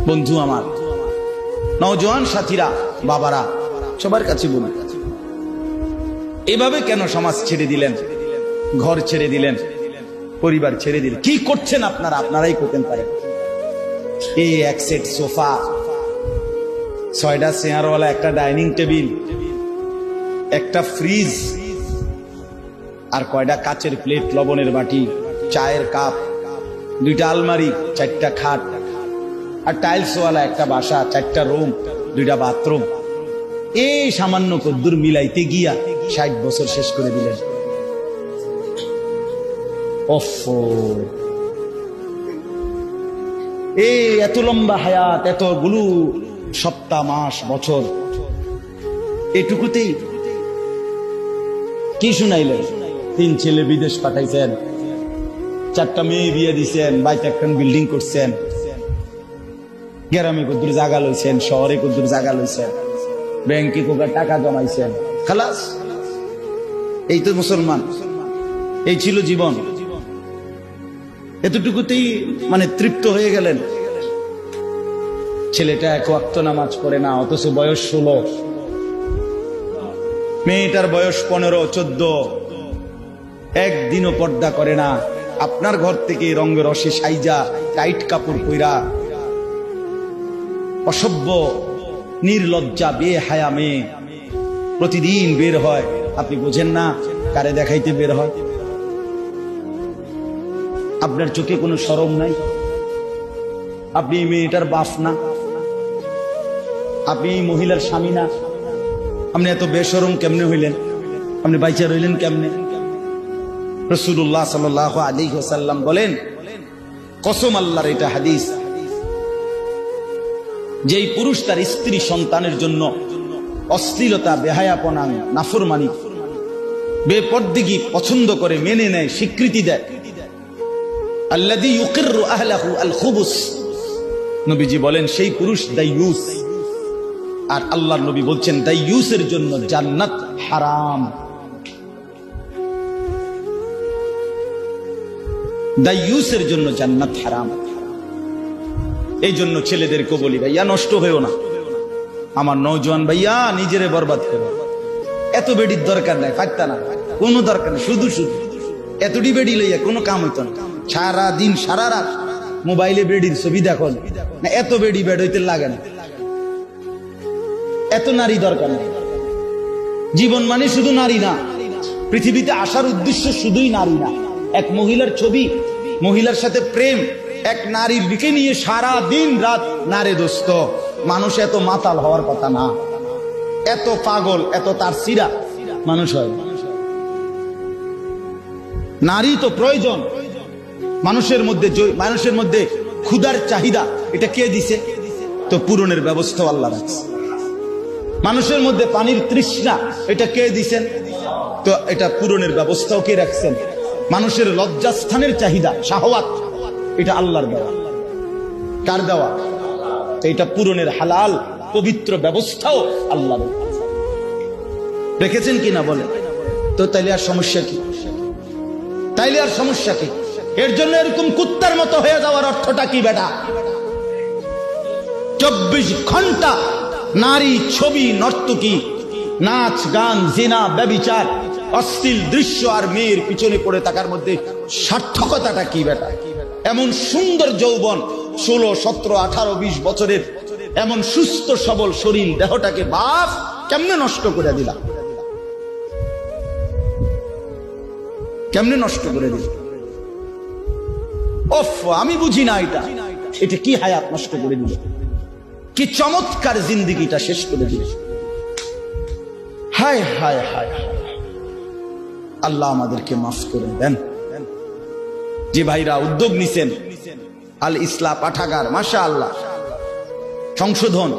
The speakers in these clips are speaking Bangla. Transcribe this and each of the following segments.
বন্ধু আমার, নওজোয়ান সাথীরা, বাবারা, সবার কাছে বলুন, এভাবে কেন সমাজ ছেড়ে দিলেন, ঘর ছেড়ে দিলেন, পরিবার ছেড়ে দিলেন? কি করছেন আপনারা? আপনারাই করতেন পারেন। এই এক সেট সোফা, 6টা চেয়ারওয়ালা, একটা ডাইনিং টেবিল, একটা ফ্রিজ, আর কয়টা কাচের প্লেট, লবণের বাটি, চায়ের কাপ, 2টা আলমারি, 4টা খাট, আর টাইলসওয়ালা একটা বাসা, 4টা রুম, 2টা বাথরুম। এই সামান্য কদ্দুর মিলাইতে গিয়া 60 বছর শেষ করে দিলেন। এই এত লম্বা হায়াত, এতগুলো সপ্তাহ, মাস, বছর, এটুকুতেই কি শুনাইলেন? 3 ছেলে বিদেশ পাঠাইছেন, 4টা মেয়ে বিয়ে দিচ্ছেন, বাইতে একটা বিল্ডিং করছেন, গ্রামে কদ্দুর জায়গা লইছেন, শহরে কদ্দুর জায়গা লইছেন, ব্যাংকে কোকা টাকা জমাইছেন, খালাস। এই তো মুসলমান, এই ছিল জীবন। এতটুকুতেই মানে তৃপ্ত হয়ে গেলেন। ছেলেটা 1 ওয়াক্ত নামাজ পড়ে না, অথচ বয়স 16, মেয়েটার বয়স 15-14, একদিনও পর্দা করে না। আপনার ঘর থেকে রঙে রসে সাইজা, টাইট কাপড় পইরা, অসভ্য, নির্লজ্জা, বেহায়া মেয়ে প্রতিদিন বের হয়। আপনি বোঝেন না কারে দেখাইতে বের হয়? আপনার চোখে কোনো শরম নাই? আপনি মেয়েটার বাপ না? আপনি মহিলার স্বামী না? আপনি এত বেশরম কেমনে হইলেন? আপনি বাইচা রইলেন কেমনে? রাসূলুল্লাহ সাল্লাল্লাহু আলাইহি ওয়াসাল্লাম বলেন, কসম আল্লাহর, এটা হাদিস, যেই পুরুষ তার স্ত্রী সন্তানের জন্য অশ্লীলতা, বেহায়াপনা, নাফরমানি, বেপরদেগি পছন্দ করে, মেনে নেয়, স্বীকৃতি দেয়, আল্লাযী ইউকিররু আহলাহু আল খুবুস, নবীজি বলেন সেই পুরুষ দাইয়ুস। আর আল্লাহর নবী বলছেন দাইয়ুসের জন্য জান্নাত হারাম। দাইয়ুসের জন্য জান্নাত হারাম। এই জন্য ছেলেদেরকে বলি, ভাইয়া নষ্ট হয়েও না। আমার নওজোয়ান ভাইয়া, নিজেরে বরবাদ করো। এত বেডির দরকার নাই, ফাটতা না, কোনো দরকার নেই। শুধু শুধু এতটি বেডি লইয়া কোনো কাম হইত না। সারা দিন সারা রাত মোবাইলে বেডির ছবি দেখো না, এত বেডি বেড হইতে লাগে না। এত নারী দরকার নেই। জীবন মানে শুধু নারী না, পৃথিবীতে আসার উদ্দেশ্য শুধুই নারী না। এক মহিলার ছবি, মহিলার সাথে প্রেম, এক নারীর দিকে নিয়ে সারা দিন রাত। নারে দোস্ত, মানুষ এত মাতাল হওয়ার কথা না, এত পাগল, এত তার সিরা মানুষ হয়। নারী তো প্রয়োজন মানুষের মধ্যে ক্ষুধার চাহিদা, এটা কে দিছে? তো পূরণের ব্যবস্থা আল্লাহ রাখছে। মানুষের মধ্যে পানির তৃষ্ণা, এটা কে দিছেন? তো এটা পূরণের ব্যবস্থাও কে রাখছেন? মানুষের লজ্জাস্থানের চাহিদা, শাহওয়াত, এটা আল্লাহর দেওয়া। কার দেওয়া? এটা পূরণের হালাল পবিত্র ব্যবস্থাও আল্লাহ রেখেছেন কিনা বলেন তো? তাইলে আর সমস্যা কি? তাইলে আর সমস্যা কি? এর জন্য এরকম কুত্তার মতো হয়ে যাওয়ার অর্থটা কি বেটা? 24 ঘন্টা নারী, ছবি, নর্তকী, নাচ, গান, জিনা, ব্যভিচার, অশ্লীল দৃশ্য আর মেয়ের পিছনে পড়ে থাকার মধ্যে সার্থকতাটা কি বেটা? এমন সুন্দর যৌবন, 16, 17, 18, 20 বছরের এমন সুস্থ সবল শরীর, দেহটাকে বাপ কেমনে নষ্ট করে দিলা? কেমনে নষ্ট করে দিল? আমি বুঝি না এটা কি হায়াত নষ্ট করে দিল, কি চমৎকার জিন্দেগিটা শেষ করে দিল। হায় হায় হায়, আল্লাহ আমাদেরকে মাফ করে দেন। যে ভাইরা উদ্যোগ নিছেন, আল ইসলাহ পাঠাগার, মাশাআল্লাহ, সংশোধন,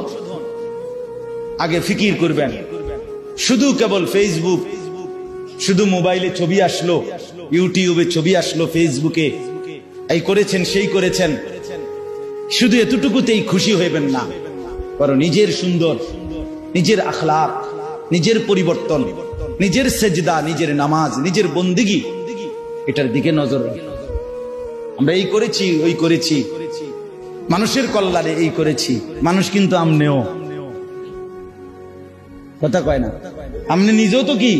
আগে ফিকির করবেন। শুধু কেবল ফেসবুক, শুধু মোবাইলে ছবি আসলো, ইউটিউবে ছবি আসলো, ফেসবুকে এই করেছেন সেই করেছেন, শুধু এতটুকুতেই খুশি হইবেন না। কারণ নিজের সুন্দর, নিজের আখলাক, নিজের পরিবর্তন, নিজের সেজদা, নিজের নামাজ, নিজের বন্দেগী, এটার দিকে নজর রাখুন। আমরা এই করেছি, ওই করেছি, মানুষের কল্যাণে এই করেছি, মানুষ কিন্তু আমনেও কথা কয় না, আপনি নিজেও তো কি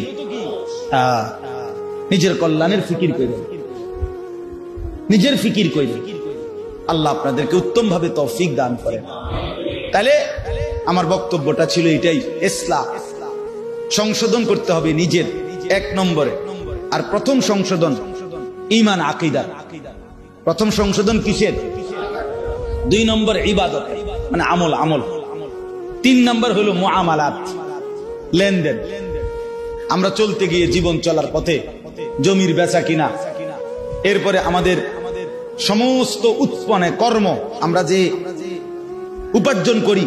নিজের কল্যাণের ফিকির করেন, নিজের ফিকির করেন। আল্লাহ আপনাদেরকে উত্তম ভাবে তৌফিক দান করেন। তাহলে আমার বক্তব্যটা ছিল এটাই, ইসলাম সংশোধন করতে হবে নিজের, এক নম্বরে। আর প্রথম সংশোধন ঈমান আকীদা। প্রথম সংশোধন কিসের? 2 নম্বর ইবাদত মানে আমল। 3 নম্বর হলো মুআমালাত, লেনদেন। আমরা চলতে গিয়ে জীবন চলার পথে জমির বেচা কিনা, এরপরে আমাদের সমস্ত উৎপন্ন কর্ম, আমরা যে উপার্জন করি,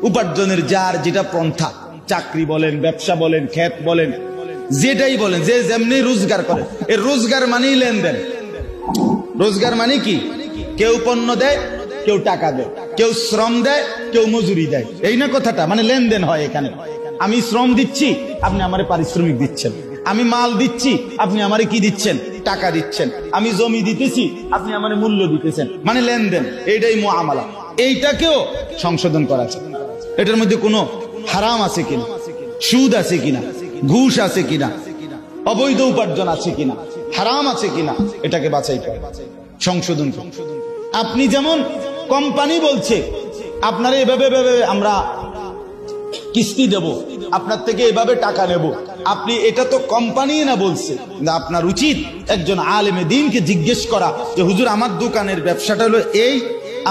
উপার্জনের যার যেটা পন্থা, চাকরি বলেন, ব্যবসা বলেন, ক্ষেত বলেন, যেটাই বলেন, যে যেমনি রোজগার করে, এর রোজগার মানেই লেনদেন। রোজগার মানে কি? কেউ পণ্য দেয়, কেউ টাকা দেয়, কেউ শ্রম দেয়, কেউ মজুরি দেয়, এই না কথাটা? মানে লেনদেন হয় এখানে। আমি শ্রম দিচ্ছি, আপনি আমারে পারিশ্রমিক দিচ্ছেন। আমি মাল দিচ্ছি, আপনি আমারে কি দিচ্ছেন? টাকা দিচ্ছেন। আমি জমি দিতেছি, আপনি আমারে মূল্য দিতেছেন, মানে লেনদেন। এইটাই মুআমালা। এইটাকেও সংশোধন করা আছে। এটার মধ্যে কোনো হারাম আছে কিনা, সুদ আছে কিনা, ঘুষ আছে কিনা, অবৈধ উপার্জন আছে কিনা, হারাম আছে কিনা, এটাকে বাছাই করে সংশোধন করে। আপনি যেমন কোম্পানি বলছে আপনারা এভাবে আমরা কিস্তি দেব, আপনার থেকে এভাবে টাকা নেব, আপনি এটা তো কোম্পানি না বলছে। আপনার উচিত একজন আলেমে দ্বীনকে জিজ্ঞেস করা যে হুজুর আমার দোকানের ব্যবসাটা হলো এই,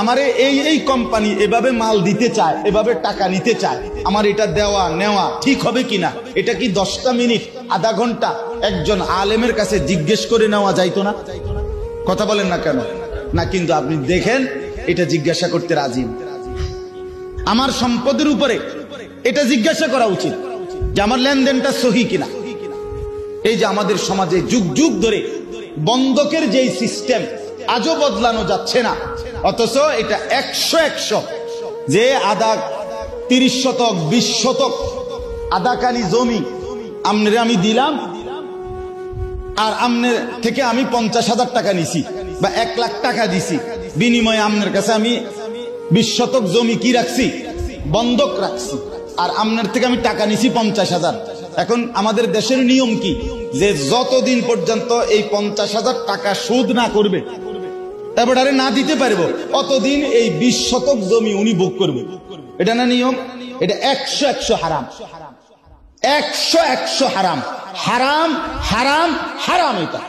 আমারে এই কোম্পানি এভাবে মাল দিতে চায়, এভাবে টাকা নিতে চায়, আমার এটা দেওয়া নেওয়া ঠিক হবে কিনা? এটা কি 10টা মিনিট, আধা ঘন্টা একজন আলেমের কাছে জিজ্ঞেস করে নেওয়া যাইতো না? কথা বলেন না কেন? না, কিন্তু আপনি দেখেন এটা জিজ্ঞাসা করতে রাজি। আমার সম্পদের উপরে এটা জিজ্ঞাসা করা উচিত যে আমার লেনদেনটা সহি কিনা। এই যে আমাদের সমাজে যুগ যুগ ধরে বন্ধকের যে সিস্টেম আজও বদলানো যাচ্ছে না, অথচ এটা 100 যে আধা 30 শতক 20 শতক আধাকানি জমি আমনে আমি দিলাম, আর আমনের থেকে আমি 50,000 টাকা নিছি বা 1 লাখ টাকা দিছি, বিনিময়ে আমনের কাছে আমি 20 শতক জমি কি রাখছি? বন্ধক রাখছি, আর আমনের থেকে আমি টাকা নিছি 50,000। এখন আমাদের দেশের নিয়ম কি, যে যতদিন পর্যন্ত এই 50,000 টাকা সুদ না করবে, তারপরে না দিতে পারবো, অতদিন এই 20 শতক জমি উনি ভোগ করবে। এটা না নিয়ম? এটা 100 হারাম, 100 হারাম, হারাম হারাম হারাম। এটা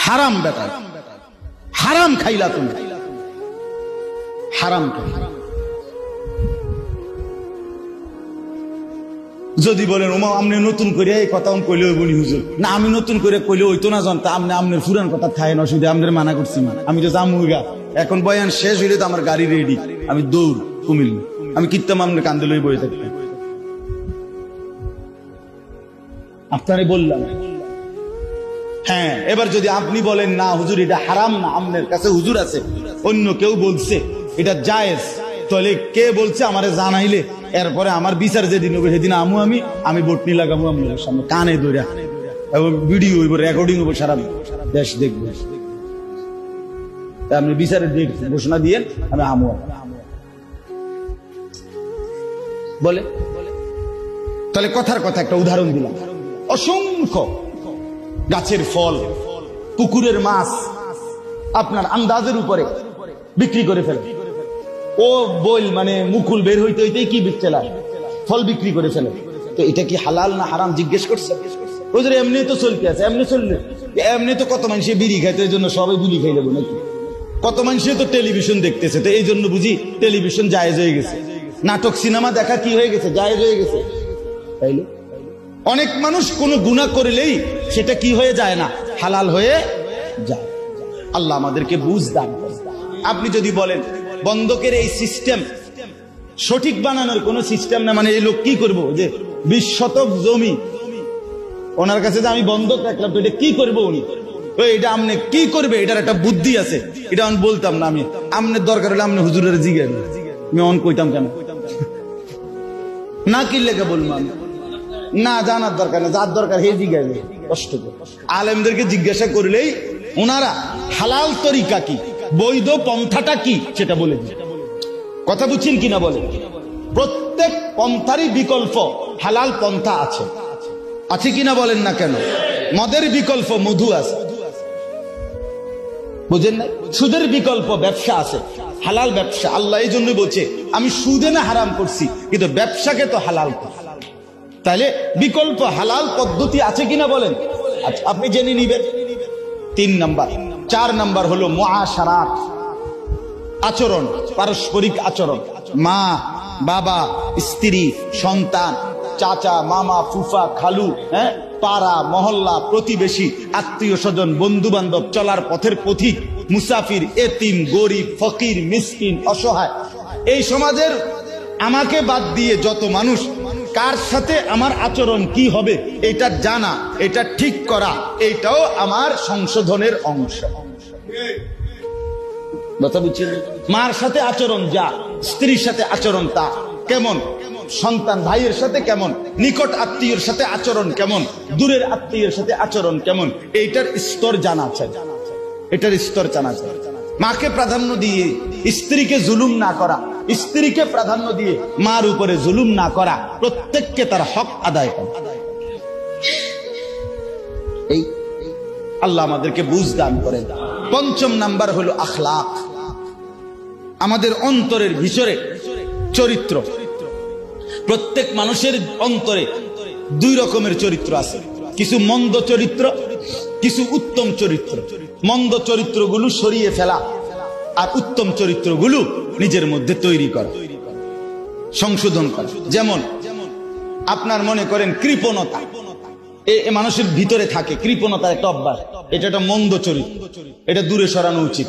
হারাম বেটা, হারাম খাইলা তুমি, হারাম খাইলা। যদি বলেন ওমা আপনি নতুন করে এই কথা কইলে বলি হুজুর, না আমি নতুন করে কইলে হইতো না, জানতা আপনি আপনার পুরান কথা খায় না, অসুবিধা, আমাদের মানা করছি না, আমি তো জামুগা। এখন বয়ান শেষ হইলে তো আমার গাড়ি রেডি, আমি দৌড় কুমিল্লা, আমি কিত্তাম আপনার কান্দে লই বয়ে থাকতাম। আপনারে বললাম। হ্যাঁ, এবার যদি আপনি বলেন না হুজুর এটা হারাম না, আপনার কাছে হুজুর আছে, অন্য কেউ বলছে এটা জায়েজ, তাহলে কে বলছে আমারে জানাইলে এরপরে আমার বিচার যেদিন হবে সেদিন আমি বটনি লাগাবো আপনার সামনে কানে ধরে, এবং ভিডিও হইব, রেকর্ডিং হইব, সারা দেশ দেখবো। আপনি বিচারের ডেট ঘোষণা দিয়ে আমি আমু বলে। তাহলে কথার কথা একটা উদাহরণ দিলাম, অসংখ্য গাছের ফল, পুকুরের মাছ আপনার আন্দাজের উপরে বিক্রি করে ফেলে। ও বইল মানে মুকুল বের হইতে হইতে কি বিচ্ছেলায় ফল বিক্রি করে ফেলে। তো এটা কি হালাল না হারাম জিজ্ঞেস করছে? হুজুর এমনি তো চলতে আছে, এমনি চললে, এমনি তো কত মানুষ বিড়ি খাইতে, এই জন্য সবাই বিড়ি খাই দেবো নাকি? কত মানুষ তো টেলিভিশন দেখতেছে, তো এই জন্য বুঝি টেলিভিশন জায়েজ হয়ে গেছে, নাটক সিনেমা দেখা কি হয়ে গেছে? জায়েজ হয়ে গেছে। তাইলে অনেক মানুষ কোনো গুনাহ করলেই সেটা কি হয়ে যায় না, হালাল হয়ে যায়। আল্লাহ আমাদেরকে বুঝ দান করে। আপনি যদি বলেন বন্ধকের এই সিস্টেম সঠিক বানানোর কোন সিস্টেম না, মানে এই লোক কি করবো যে 20 শতক জমি ওনার কাছে যে আমি বন্ধক রাখলাম, তো এটা কি করবো উনি? এটা আমনে কি করবে, এটার একটা বুদ্ধি আছে, এটা আমি বলতাম না। আমি আমনের দরকার হলে আমনে হুজুরের জিজ্ঞেস, আমি অন কইতাম কেন না, কি লেগে বলবো আমি না, জানার দরকার না, যার দরকার হে জিজ্ঞাসা কষ্ট করে। আলেমদেরকে জিজ্ঞাসা করলেই ওনারা হালাল তরিকা কি, বৈধ পন্থাটা কি সেটা বলে দিই। কথা বুঝছেন কিনা বলে? প্রত্যেক পন্থারই বিকল্প হালাল পন্থা আছে, আছে কিনা বলেন না কেন? মদের বিকল্প মধু আছে, বুঝেন না? সুদের বিকল্প ব্যবসা আছে, হালাল ব্যবসা। আল্লাহ এই জন্য বলছে আমি সুদে না হারাম করছি, কিন্তু ব্যবসাকে তো হালাল করছি। তাহলে বিকল্প হালাল পদ্ধতি আছে কিনা বলেন? আচ্ছা, আপনি জেনে নিবেন। 3 নাম্বার। 4 নাম্বার হলো মুআশারাত, আচরণ, পারস্পরিক আচরণ। মা, বাবা, স্ত্রী, সন্তান, চাচা, মামা, ফুফা, খালু, পাড়া, মহল্লা, প্রতিবেশী, আত্মীয় স্বজন, বন্ধু বান্ধব, চলার পথের পথিক, মুসাফির, এতিম, গরিব, ফকির, মিসকিন, অসহায়, এই সমাজের আমাকে বাদ দিয়ে যত মানুষ, কার সাথে আমার আচরণ কি হবে এটা জানা, এটা ঠিক করা, এটাও আমার সংশোধনের অংশ। কথা বুঝছেন? মার সাথে আচরণ যা, স্ত্রীর সাথে আচরণ তা কেমন, সন্তান ভাইয়ের সাথে কেমন, নিকট আত্মীয়ের সাথে আচরণ কেমন, দূরের আত্মীয়ের সাথে আচরণ কেমন, এইটার স্তর জানা চাই, এটার স্তর জানা চাই। মাকে প্রাধান্য দিয়ে স্ত্রীকে জুলুম না করা, স্ত্রীকে প্রাধান্য দিয়ে মার উপরে জুলুম না করা, প্রত্যেককে তার হক আদায় করা। এই আল্লাহ আমাদেরকে বুঝ দান করেন। 5 নাম্বার হলো আখলাক, আমাদের অন্তরের ভিতরে চরিত্র। প্রত্যেক মানুষের অন্তরে 2 রকমের চরিত্র আছে, কিছু মন্দ চরিত্র, কিছু উত্তম চরিত্র। মন্দ চরিত্রগুলো সরিয়ে ফেলা আর উত্তম চরিত্রগুলো নিজের মধ্যে তৈরি করা, সংশোধন করা। যেমন আপনার মনে করেন কৃপণতা, এ মানুষের ভিতরে থাকে, কৃপণতার একটা অভ্যাস, এটা একটা মন্দ চরিত্র, এটা দূরে সরানো উচিত।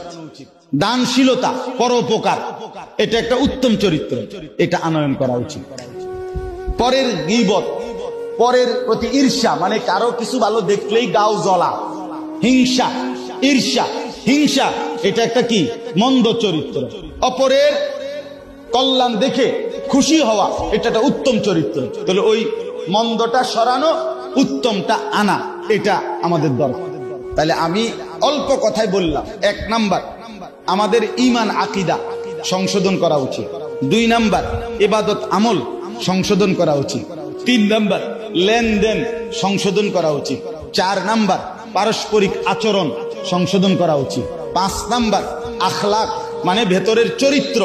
দানশীলতা, পরোপকার, এটা একটা উত্তম চরিত্র, এটা আনয়ন করা উচিত। পরের গীবত, পরের প্রতি ঈর্ষা, মানে কারো কিছু ভালো দেখলেই গাও জ্বলা, হিংসা, ঈর্ষা, হিংসা, এটা একটা কি মন্দ চরিত্র। অপরের কল্যাণ দেখে খুশি হওয়া, এটা একটা উত্তম চরিত্র। তাহলে ওই মন্দটা সরানো, উত্তমটা আনা, এটা আমাদের দরকার। তাহলে আমি অল্প কথায় বললাম, 1 নাম্বার আমাদের ঈমান আকীদা সংশোধন করা উচিত, 2 নাম্বার ইবাদত আমল সংশোধন করা উচিত, 3 নাম্বার লেনদেন সংশোধন করা উচিত, 4 নাম্বার পারস্পরিক আচরণ সংশোধন করা উচিত, 5 নাম্বার আখলাক মানে ভেতরের চরিত্র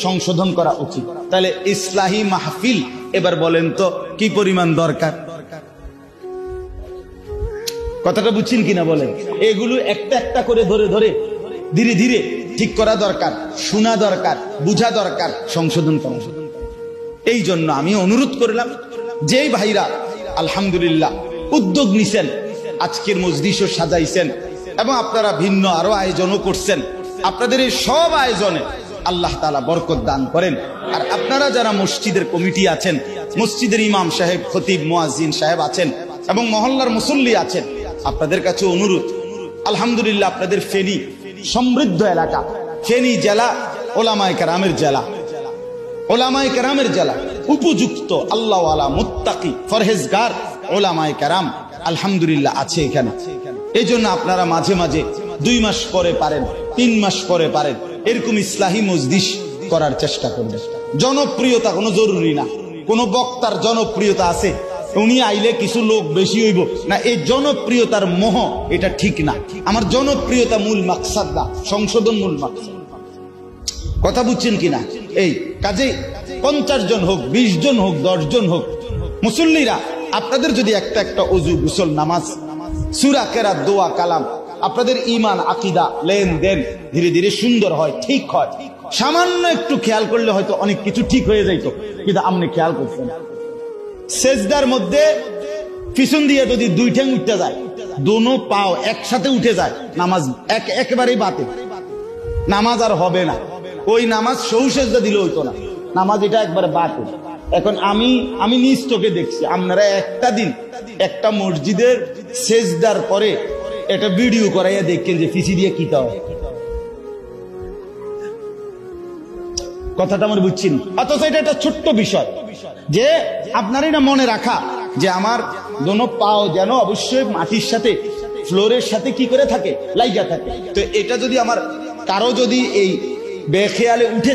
সংশোধন করা উচিত। তাহলে ইসলাহি মাহফিল এবার বলেন তো কি পরিমাণ দরকার? কথাটা বুঝছেন কিনা বলেন? এগুলো একটা একটা করে ধরে ধরে ধীরে ধীরে ঠিক করা দরকার, শোনা দরকার, বুঝা দরকার, সংশোধন করা। এই জন্য আমি অনুরোধ করলাম, যেই ভাইরা আলহামদুলিল্লাহ উদ্যোগ নিছেন, আজকের মজলিসও সাজাইছেন এবং আপনারা ভিন্ন আরো আয়োজনও করছেন, আপনাদের এই সব আয়োজনে আল্লাহ তাআলা বরকত দান করেন। আর আপনারা যারা মসজিদের কমিটি আছেন, মসজিদের ইমাম সাহেব, খতিব, মুয়াজ্জিন সাহেব আছেন এবং মহল্লার মুসল্লি আছেন, আপনাদের কাছে অনুরোধ, আলহামদুলিল্লাহ আপনাদের ফেনী সমৃদ্ধ এলাকা, ফেনী জেলা ওলামায়ে কেরামের জেলা, ওলামায়ে কেরামের জেলা, উপযুক্ত আল্লাহওয়ালা মুত্তাকি ফরহেজগার ওলামায়ে কেরাম আলহামদুলিল্লাহ আছে এখানে। এই জন্য আপনারা মাঝে মাঝে 2 মাস পরে পারেন, 3 মাস পরে পারেন, এরকম ইসলাহি মজলিস করার চেষ্টা করবেন। জনপ্রিয়তা কোনো জরুরি না, কোন বক্তার জনপ্রিয়তা আছে, উনি আইলে কিছু লোক বেশি হইব না, এই জনপ্রিয়তার মোহ এটা ঠিক না। আমার জনপ্রিয়তা মূল মাকসাদ না, সংশোধন মূল মাকসাদ। কথা বুঝছেন কিনা? এই কাজে 50 জন হোক, 20 জন হোক, 10 জন হোক, মুসল্লিরা আপনাদের যদি একটা একটা ওযু, গোসল, নামাজ, সূরা, কেরাত, দোয়া, কালাম, আপনাদের ঈমান আকীদা লেনদেন ধীরে ধীরে সুন্দর হয়, ঠিক হয়, সামান্য একটু খেয়াল করলে হয়তো অনেক কিছু ঠিক হয়ে যাইত, কিন্তু আপনি খেয়াল করছেন সেজদার মধ্যে পিছন দিয়ে যদি 2 ঠ্যাং উঠতে যায়, দোনো পাও একসাথে উঠে যায়, নামাজ একেবারেই বাতিল, নামাজ আর হবে না। ওই নামাজ সহু সেজদা দিলে হইতো না, নামাজ এটা একবারে বাতিল। এখন আমি নিজ চোখে দেখছি, আপনারা একটা দিন একটা মসজিদের সেজদার পরে একটা ভিডিও করাইয়া দেখেন যে পিছি দিয়ে কিতা হয়। কথাটা আমার বুঝছেন? অথচ এটা একটা ছোট্ট বিষয় যে আপনার এটা মনে রাখা যে আমার দোনো পাও যেন অবশ্যই মাটির সাথে, ফ্লোরের সাথে কি করে থাকে, লাইগা থাকে। তো এটা যদি আমার কারো যদি এই বেখেয়ালে উঠে